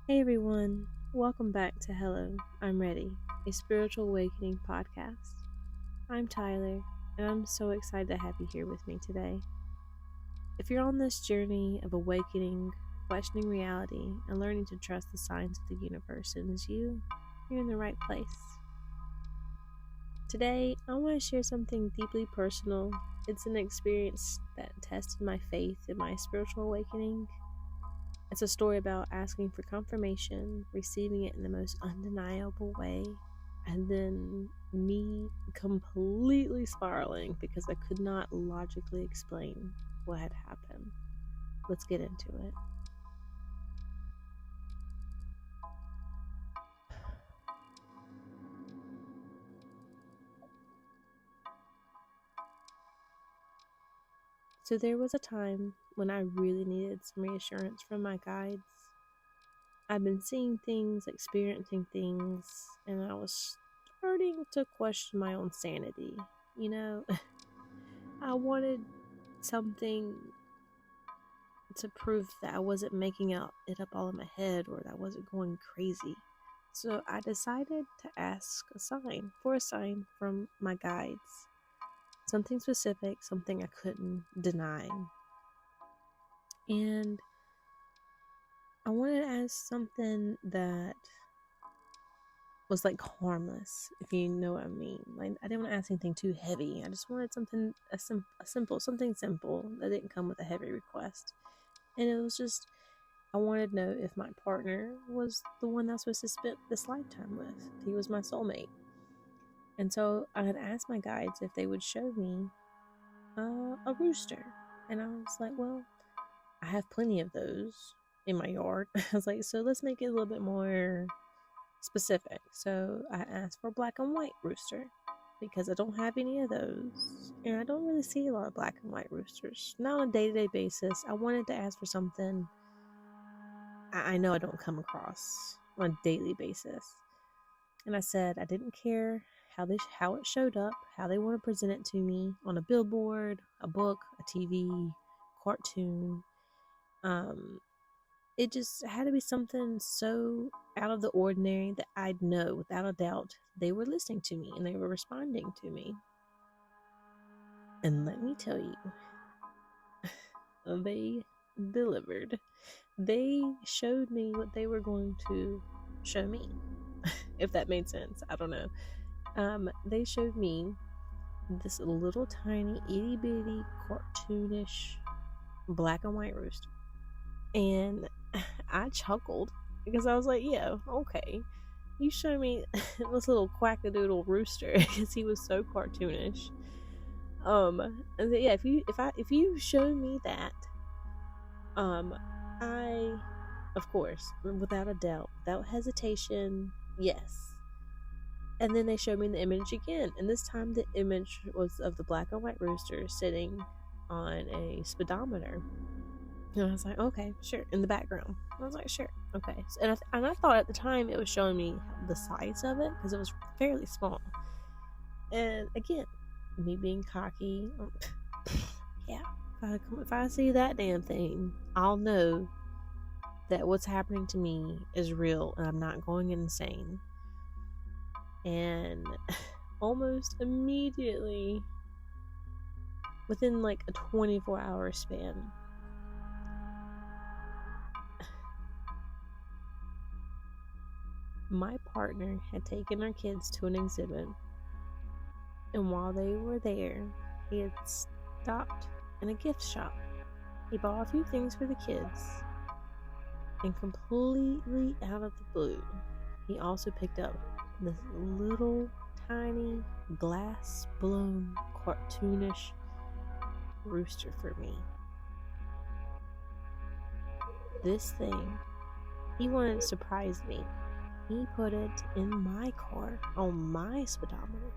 Hey everyone, welcome back to Hello, I'm Ready, a spiritual awakening podcast. I'm Tyler, and I'm so excited to have you here with me today. If you're on this journey of awakening, questioning reality, and learning to trust the signs of the universe and as you're in the right place. Today, I want to share something deeply personal. It's an experience that tested my faith and my spiritual awakening. It's a story about asking for confirmation, receiving it in the most undeniable way, and then me completely spiraling because I could not logically explain what had happened. Let's get into it. So there was a time when I really needed some reassurance from my guides. I've been seeing things, experiencing things, and I was starting to question my own sanity. You know, I wanted something to prove that I wasn't making it up all in my head or that I wasn't going crazy. So I decided to ask for a sign from my guides. Something specific, something I couldn't deny. And I wanted to ask something that was like harmless, if you know what I mean. Like I didn't want to ask anything too heavy. I just wanted something something simple that didn't come with a heavy request. And it was just I wanted to know if my partner was the one I was supposed to spend this lifetime with. He was my soulmate. And so I had asked my guides if they would show me a rooster. And I was like, well, I have plenty of those in my yard. I was like, so let's make it a little bit more specific. So I asked for a black and white rooster because I don't have any of those. And I don't really see a lot of black and white roosters. Not on a day-to-day basis. I wanted to ask for something I know I don't come across on a daily basis. And I said I didn't care how it showed up, how they want to present it to me on a billboard, a book, a TV, cartoon. It just had to be something so out of the ordinary that I'd know without a doubt they were listening to me and they were responding to me. And let me tell you, they delivered. They showed me what they were going to show me, if that made sense. I don't know. They showed me this little tiny itty bitty cartoonish black and white rooster, and I chuckled because I was like, "Yeah, okay, you show me this little quackadoodle rooster," because he was so cartoonish. And yeah, if you show me that, I, of course, without a doubt, without hesitation, yes. And then they showed me the image again, and this time the image was of the black and white rooster sitting on a speedometer. And I was like, okay, sure, in the background. I was like, sure, okay. And I thought at the time it was showing me the size of it because it was fairly small. And again, me being cocky, yeah, if I see that damn thing, I'll know that what's happening to me is real and I'm not going insane. And almost immediately, within like a 24-hour span, my partner had taken our kids to an exhibit, and while they were there, he had stopped in a gift shop. He bought a few things for the kids, and completely out of the blue, he also picked up this little tiny glass blown cartoonish rooster for me. This thing, he wanted to surprise me. He put it in my car on my speedometer.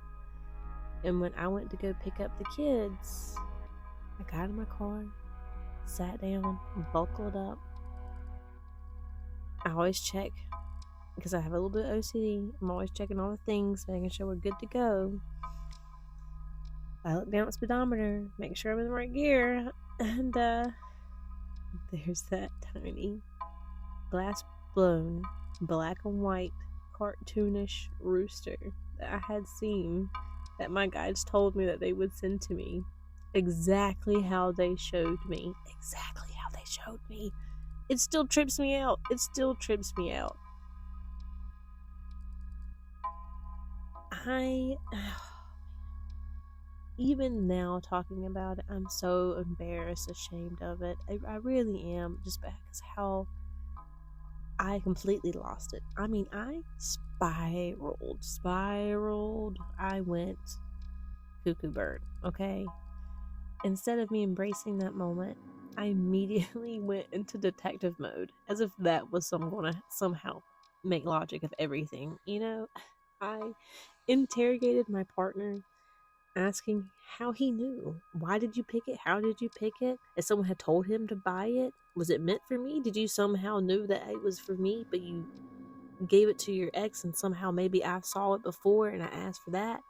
And when I went to go pick up the kids, I got in my car, sat down, buckled up. I always check, because I have a little bit of OCD, I'm always checking all the things, making sure we're good to go. I look down at the speedometer, make sure I'm in the right gear, and there's that tiny glass blown black and white cartoonish rooster that I had seen that my guides told me that they would send to me. Exactly how they showed me. Exactly how they showed me. It still trips me out. It still trips me out. I even now talking about it, I'm so embarrassed, ashamed of it. I really am, just because how I completely lost it. I mean, I spiraled. I went cuckoo bird, okay? Instead of me embracing that moment, I immediately went into detective mode, as if that was gonna somehow make logic of everything. I interrogated my partner, asking how he knew. Why did you pick it? How did you pick it? If someone had told him to buy it, was it meant for me? Did you somehow knew that it was for me, but you gave it to your ex and somehow maybe I saw it before and I asked for that?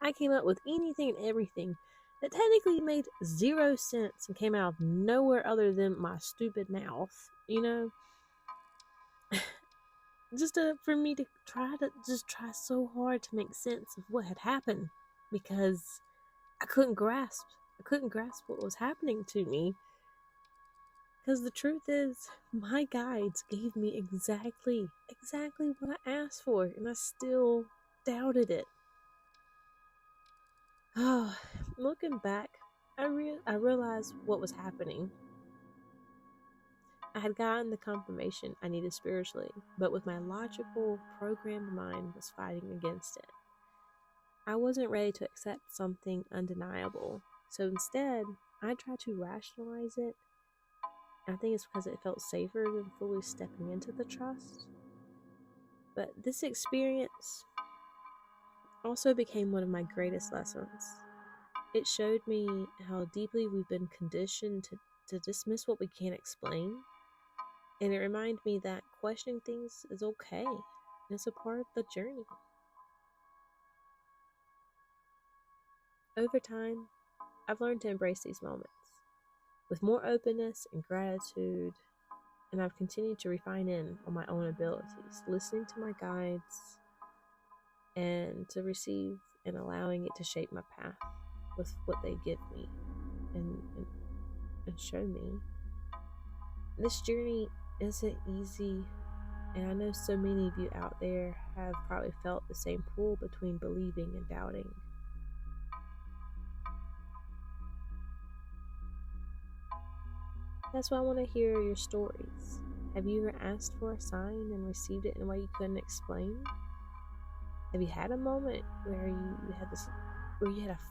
I came up with anything and everything that technically made 0 sense and came out of nowhere other than my stupid mouth, just for me to try so hard to make sense of what had happened, because I couldn't grasp what was happening to me. Because the truth is, my guides gave me exactly what I asked for, and I still doubted it. Oh, looking back, I realized what was happening. I had gotten the confirmation I needed spiritually, but with my logical, programmed mind was fighting against it. I wasn't ready to accept something undeniable, so instead, I tried to rationalize it. I think it's because it felt safer than fully stepping into the trust. But this experience also became one of my greatest lessons. It showed me how deeply we've been conditioned to dismiss what we can't explain. And it reminded me that questioning things is okay. And it's a part of the journey. Over time, I've learned to embrace these moments with more openness and gratitude, and I've continued to refine in on my own abilities, listening to my guides, and to receive and allowing it to shape my path with what they give me and, and, and show me. This journey isn't easy, and I know so many of you out there have probably felt the same pull between believing and doubting. That's why I want to hear your stories. Have you ever asked for a sign and received it in a way you couldn't explain? Have you had a moment where you had to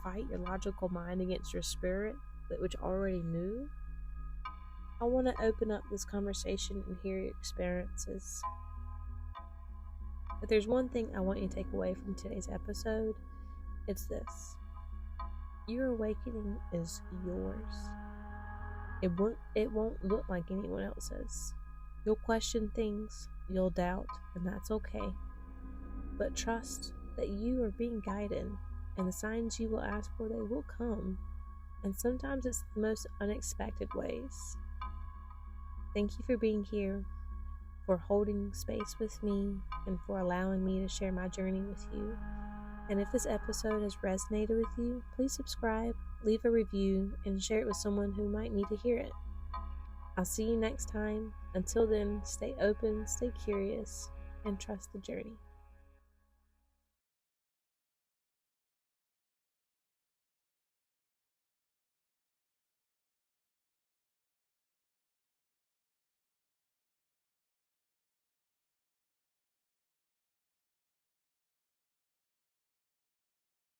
fight your logical mind against your spirit, but which already knew? I want to open up this conversation and hear your experiences. If there's one thing I want you to take away from today's episode, it's this: your awakening is yours. It won't look like anyone else's. You'll question things, you'll doubt, and that's okay. But trust that you are being guided, and the signs you will ask for, they will come. And sometimes it's the most unexpected ways. Thank you for being here, for holding space with me, and for allowing me to share my journey with you. And if this episode has resonated with you, please subscribe, leave a review, and share it with someone who might need to hear it. I'll see you next time. Until then, stay open, stay curious, and trust the journey.